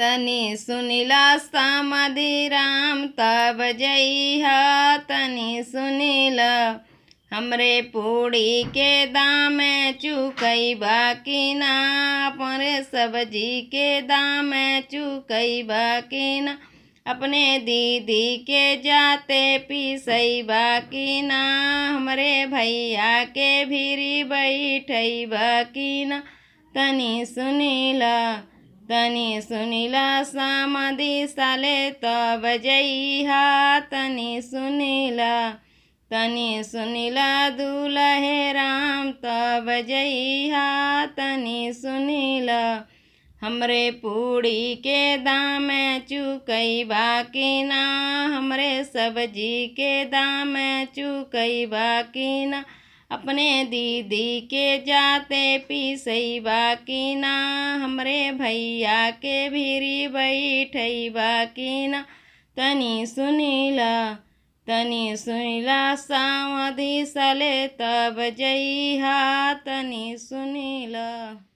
तनी सुनिला समाधि राम तब जइहा। तनी सुनिला हमरे पूड़ी के दाम चुकैबा कि ना, अपने सब्जी के दाम चुकैबा कि ना, अपने दीदी के जाते पिसैबा कि ना, हमरे भैया के भीरी बैठैबा कि ना। तनी सुनिला समाधि साले तब जइहा। तनी सुनिला दुल्हे राम तब जइहा। तनी सुनिला हमरे पूड़ी के दाम चुकैबा कि ना, हमरे सब्जी के दाम चुकैबा कि ना, अपने दीदी के जाते पिसैबा कि ना, हमरे भैया के भीरी बैठैबा कि ना। तनी सुनिला समाधि साले तब जइहा। तनी सुनिला।